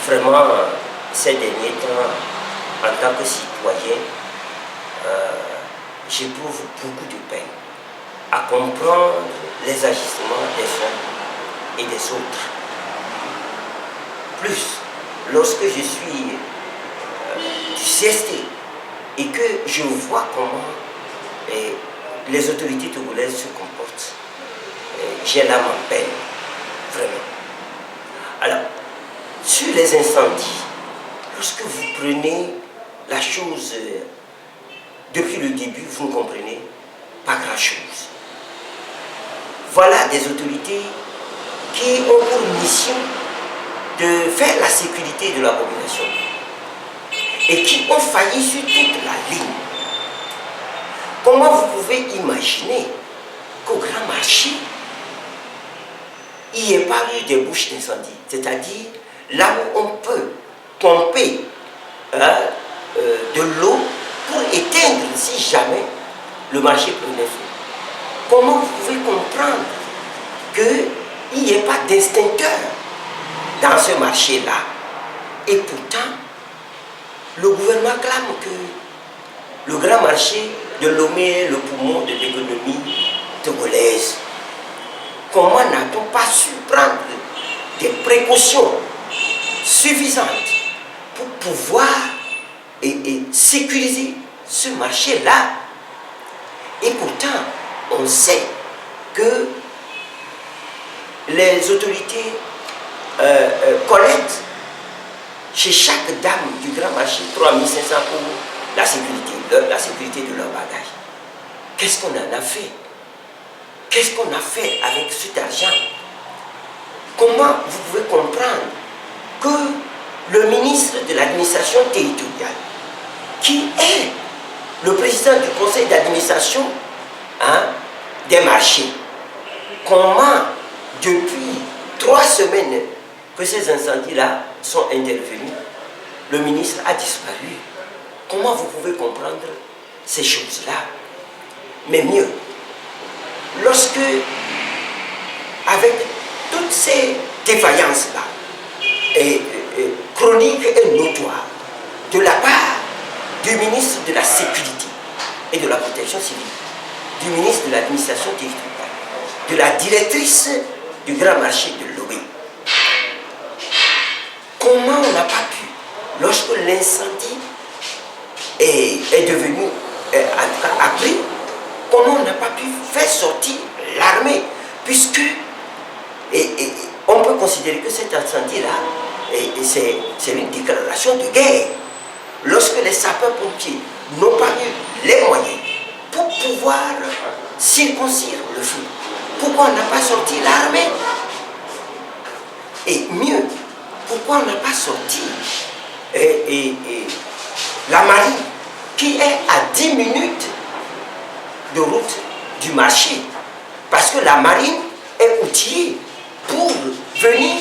Vraiment, ces derniers temps, en tant que citoyen, j'éprouve beaucoup de peine à comprendre les agissements des uns et des autres. Plus, lorsque je suis du CST et que je vois comment les autorités togolaises se comportent, j'ai l'âme en peine, vraiment. Alors, sur les incendies, lorsque vous prenez la chose depuis le début, vous ne comprenez pas grand-chose. Voilà des autorités qui ont pour mission de faire la sécurité de la population et qui ont failli sur toute la ligne. Comment vous pouvez imaginer qu'au grand marché, il n'y ait pas eu des bouches d'incendie, c'est-à-dire là où on peut pomper de l'eau pour éteindre si jamais le marché prenait feu. Comment vous pouvez comprendre qu'il n'y ait pas d'extincteur dans ce marché-là? Et pourtant, le gouvernement clame que le grand marché de Lomé est le poumon de l'économie togolaise. Comment n'a-t-on pas su prendre des précautions suffisantes pour pouvoir sécuriser ce marché-là? Et pourtant, on sait que les autorités collectent chez chaque dame du grand marché 3 500 pour la sécurité de leur bagage. Qu'est-ce qu'on en a fait? Qu'est-ce qu'on a fait avec cet argent? Comment vous pouvez comprendre que le ministre de l'administration territoriale, qui est le président du conseil d'administration des marchés, comment depuis 3 semaines que ces incendies-là sont intervenus, le ministre a disparu? Comment vous pouvez comprendre ces choses-là? Mais mieux, lorsque, avec toutes ces défaillances-là, chroniques et notoires, de la part du ministre de la Sécurité et de la Protection civile, du ministre de l'Administration territoriale, de la directrice du grand marché de Lomé, comment on n'a pas pu, lorsque l'incendie est devenu, a pris, comment on n'a pas pu faire sortir l'armée, puisque on peut considérer que cet incendie-là, c'est une déclaration de guerre. Lorsque les sapeurs-pompiers n'ont pas eu les moyens pour pouvoir circoncire le feu, pourquoi on n'a pas sorti l'armée? Et mieux, pourquoi on n'a pas sorti la marine, qui est à 10 minutes de route du marché? Parce que la marine est outillée pour venir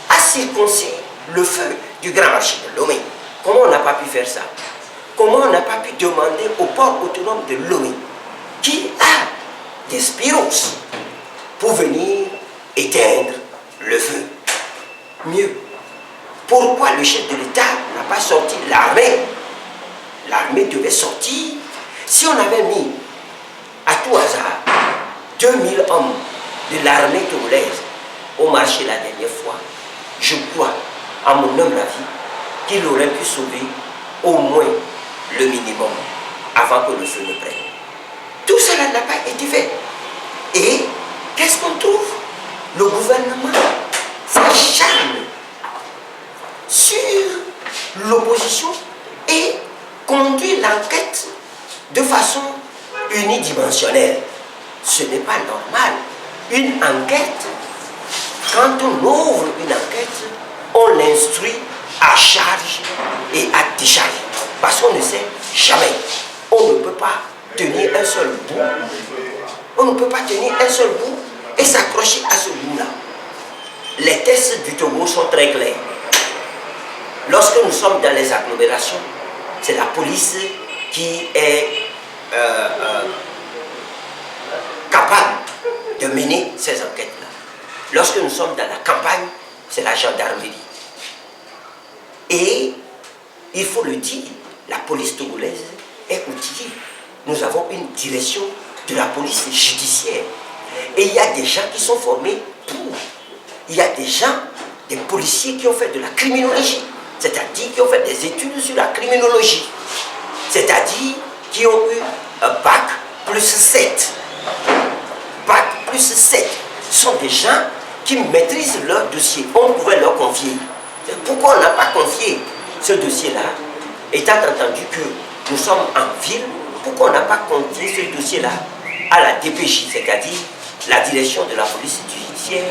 à circoncire le feu du grand marché de Lomé. Comment on n'a pas pu faire ça? Comment on n'a pas pu demander au port autonome de Lomé, qui a des spiros, pour venir éteindre le feu? Mieux, pourquoi le chef de l'État n'a pas sorti l'armée? L'armée devait sortir. Si on avait mis à tout hasard 2000 hommes de l'armée togolaise au marché la dernière fois, je crois, à mon humble avis, qu'il aurait pu sauver au moins le minimum avant que le feu ne prenne. Tout cela n'a pas été fait. Et qu'est-ce qu'on trouve? Le gouvernement s'acharne sur l'opposition et conduit l'enquête de façon unidimensionnelle. Ce n'est pas normal. Une enquête, quand on ouvre une enquête, on l'instruit à charge et à décharge. Parce qu'on ne sait jamais. On ne peut pas tenir un seul bout. On ne peut pas tenir un seul bout et s'accrocher à ce bout-là. Les tests du Togo sont très clairs. Lorsque nous sommes dans les agglomérations, c'est la police qui est capable de mener ces enquêtes-là. Lorsque nous sommes dans la campagne, c'est la gendarmerie. Et il faut le dire, la police togolaise est outillée. Nous avons une direction de la police judiciaire. Et il y a des gens qui sont formés pour. Il y a des gens, des policiers qui ont fait de la criminologie, c'est-à-dire qui ont fait des études sur la criminologie, c'est-à-dire qui ont eu un bac plus 7. Bac plus 7. Ce sont des gens qui maîtrisent leur dossier. On pouvait leur confier. Pourquoi on n'a pas confié ce dossier-là, étant entendu que nous sommes en ville, pourquoi on n'a pas confié ce dossier-là à la DPJ, c'est-à-dire la direction de la police judiciaire,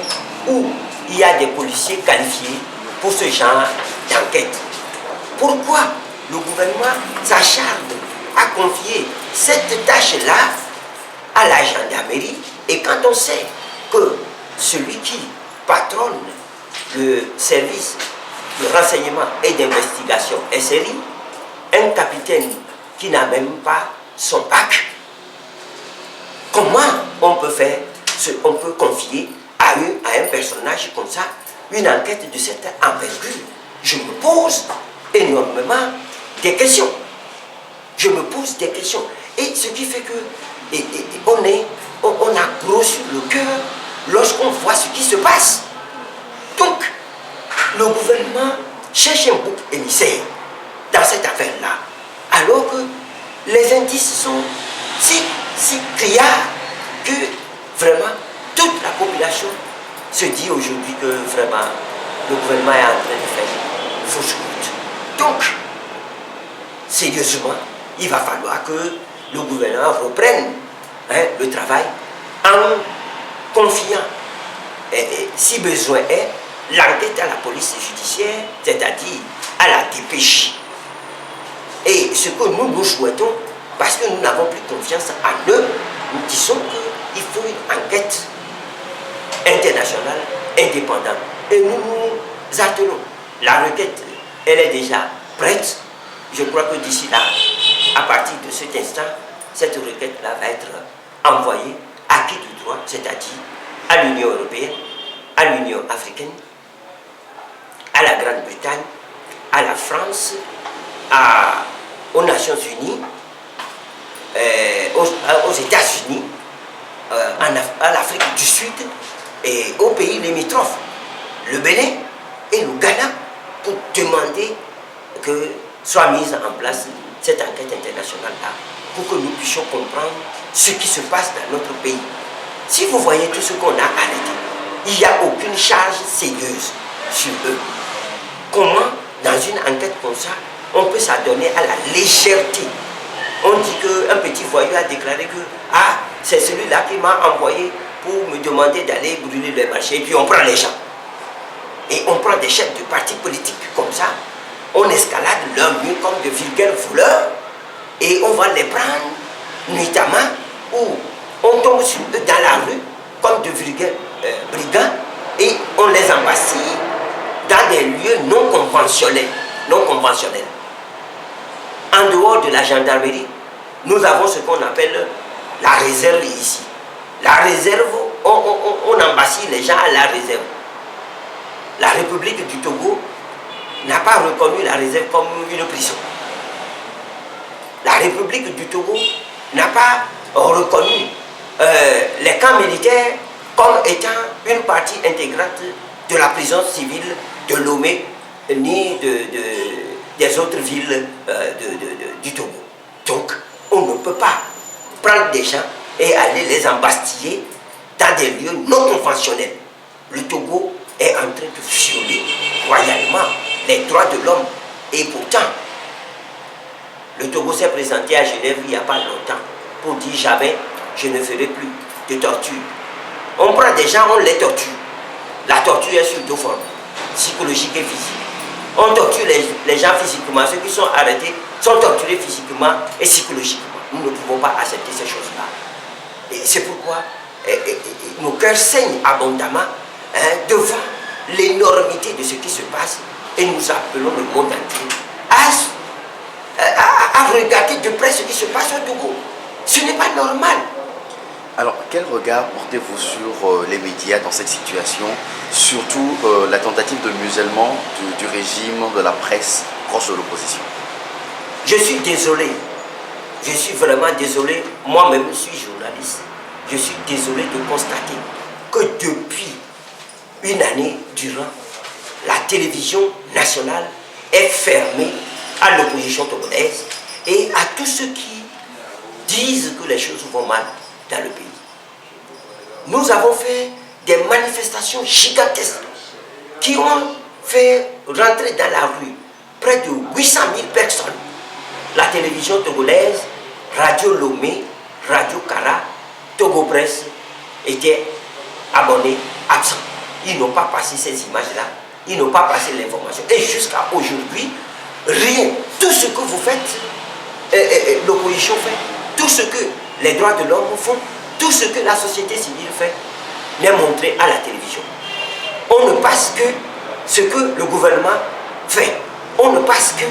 où il y a des policiers qualifiés pour ce genre d'enquête. Pourquoi le gouvernement s'acharne à confier cette tâche-là à la gendarmerie, et quand on sait que celui qui patronne le service de renseignement et d'investigation SRI, un capitaine qui n'a même pas son bac, comment on peut faire, on peut confier à un personnage comme ça une enquête de cette envergure? Je me pose énormément des questions. Je me pose des questions. Et ce qui fait que on a gros sur le cœur lorsqu'on voit ce qui se passe. Donc, le gouvernement cherche un bouc émissaire dans cette affaire-là, alors que les indices sont si criards que vraiment toute la population se dit aujourd'hui que vraiment le gouvernement est en train de faire fausse route. Donc, sérieusement, il va falloir que le gouvernement reprenne le travail en confiant, si besoin est, l'enquête à la police judiciaire, c'est-à-dire à la DPJ. Et ce que nous souhaitons, parce que nous n'avons plus confiance en eux, nous disons qu'il faut une enquête internationale indépendante. Et nous nous attelons. La requête, elle est déjà prête. Je crois que d'ici là, à partir de cet instant, cette requête-là va être envoyée à qui du droit, c'est-à-dire à l'Union européenne, à l'Union africaine, à la Grande-Bretagne, à la France, aux Nations Unies, aux États-Unis, à l'Afrique du Sud et aux pays limitrophes, le Bénin et le Ghana, pour demander que soit mise en place cette enquête internationale-là, pour que nous puissions comprendre ce qui se passe dans notre pays. Si vous voyez tout ce qu'on a arrêté, il n'y a aucune charge sérieuse sur eux. Comment, dans une enquête comme ça, on peut s'adonner à la légèreté? On dit qu'un petit voyou a déclaré que c'est celui-là qui m'a envoyé pour me demander d'aller brûler les marchés, et puis on prend les gens. Et on prend des chefs de partis politiques comme ça, on escalade leur mur comme de vulgaires voleurs, et on va les prendre nuitamment, ou on tombe sur eux dans la rue comme de vulgaires brigands, et on les embastille dans des lieux non conventionnels. Non conventionnels. En dehors de la gendarmerie, nous avons ce qu'on appelle la réserve ici. La réserve, on embastille les gens à la réserve. La République du Togo n'a pas reconnu la réserve comme une prison. La République du Togo n'a pas reconnu les camps militaires comme étant une partie intégrante de la prison civile de Lomé ni des autres villes du Togo. Donc, on ne peut pas prendre des gens et aller les embastiller dans des lieux non conventionnels. Le Togo est en train de violer royalement les droits de l'homme. Et pourtant, le Togo s'est présenté à Genève il n'y a pas longtemps pour dire jamais je ne ferai plus de torture. On prend des gens, on les torture. La torture est sur deux formes, psychologique et physique. On torture les gens physiquement, ceux qui sont arrêtés sont torturés physiquement et psychologiquement. Nous ne pouvons pas accepter ces choses-là. Et c'est pourquoi nos cœurs saignent abondamment devant l'énormité de ce qui se passe, et nous appelons le monde entier à regarder de près ce qui se passe au Togo. Ce n'est pas normal. Alors, quel regard portez-vous sur les médias dans cette situation, surtout la tentative de musellement du régime de la presse proche de l'opposition? Je suis désolé, je suis vraiment désolé, moi-même je suis journaliste, je suis désolé de constater que depuis une année durant, la télévision nationale est fermée à l'opposition togolaise et à tous ceux qui disent que les choses vont mal dans le pays. Nous avons fait des manifestations gigantesques qui ont fait rentrer dans la rue près de 800 000 personnes. La télévision togolaise, Radio Lomé, Radio Kara, Togo Presse étaient abonnés, absents. Ils n'ont pas passé ces images-là, ils n'ont pas passé l'information. Et jusqu'à aujourd'hui, rien, tout ce que vous faites, l'opposition fait, tout ce que les droits de l'homme font, tout ce que la société civile fait, n'est montré à la télévision. On ne passe que ce que le gouvernement fait. On ne passe que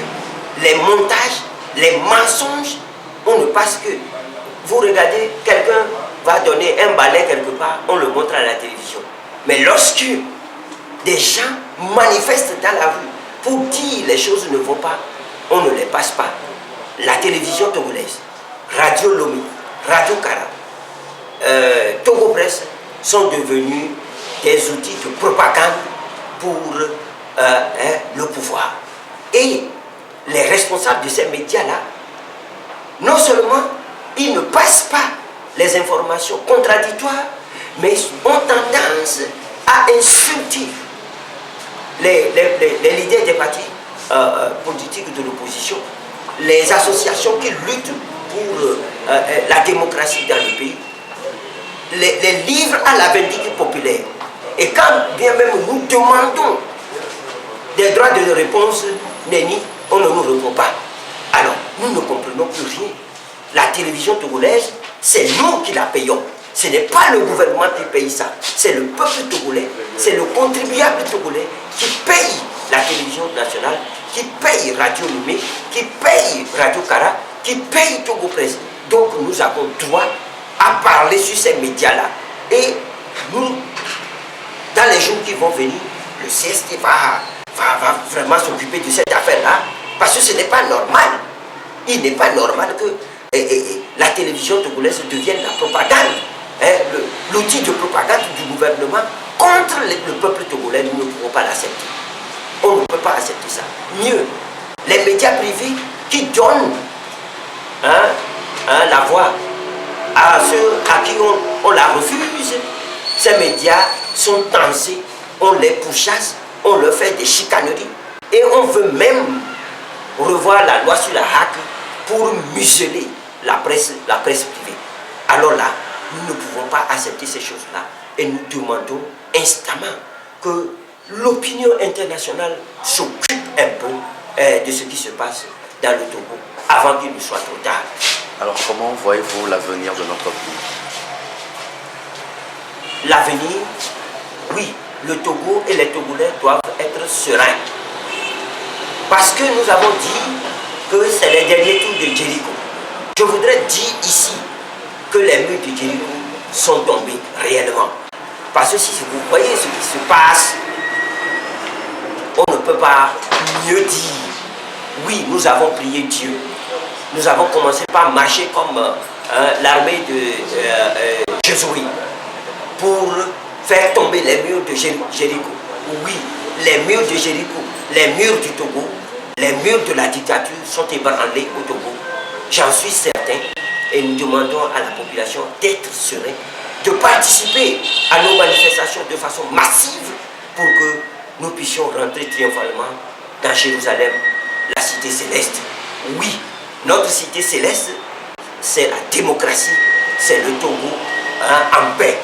les montages, les mensonges. On ne passe que... Vous regardez, quelqu'un va donner un balai quelque part, on le montre à la télévision. Mais lorsque des gens manifestent dans la rue pour dire les choses ne vont pas, on ne les passe pas. La télévision togolaise, Radio Lomé, Radio Kara, Togo Presse sont devenus des outils de propagande pour le pouvoir. Et les responsables de ces médias-là, non seulement ils ne passent pas les informations contradictoires, mais ont tendance à insulter les leaders des partis politiques de l'opposition, les associations qui luttent pour la démocratie dans le pays, les livres à la vindicte populaire. Et quand bien même nous demandons des droits de réponse, on ne nous répond pas. Alors, nous ne comprenons plus rien. La télévision togolaise, c'est nous qui la payons. Ce n'est pas le gouvernement qui paye ça. C'est le peuple togolais, c'est le contribuable togolais qui paye la télévision nationale, qui paye Radio Lumé, qui paye Radio Kara, qui paye Togo Presse. Donc nous avons droit à parler sur ces médias-là. Et nous, dans les jours qui vont venir, le CST va vraiment s'occuper de cette affaire-là, parce que ce n'est pas normal. Il n'est pas normal que la télévision togolaise devienne la propagande, l'outil de propagande du gouvernement contre le peuple togolais. Nous ne pouvons pas l'accepter. On ne peut pas accepter ça. Mieux, les médias privés qui donnent la voix à ceux à qui on la refuse, ces médias sont tensés, on les pourchasse, on leur fait des chicaneries et on veut même revoir la loi sur la hack pour museler la presse privée. Alors là, nous ne pouvons pas accepter ces choses-là et nous demandons instamment que l'opinion internationale s'occupe un peu de ce qui se passe dans le Togo avant qu'il ne soit trop tard. Alors comment voyez-vous l'avenir de notre pays? L'avenir, oui, le Togo et les Togolais doivent être sereins. Parce que nous avons dit que c'est les derniers tours de Jéricho. Je voudrais dire ici que les murs de Jéricho sont tombés réellement. Parce que si vous voyez ce qui se passe, on ne peut pas mieux dire. Oui, nous avons prié Dieu. Nous avons commencé par marcher comme l'armée de Josué pour faire tomber les murs de Jéricho. Oui, les murs de Jéricho, les murs du Togo, les murs de la dictature sont ébranlés au Togo. J'en suis certain et nous demandons à la population d'être sereine, de participer à nos manifestations de façon massive pour que nous puissions rentrer triomphalement dans Jérusalem, la cité céleste. Oui, notre cité céleste, c'est la démocratie, c'est le Togo en paix.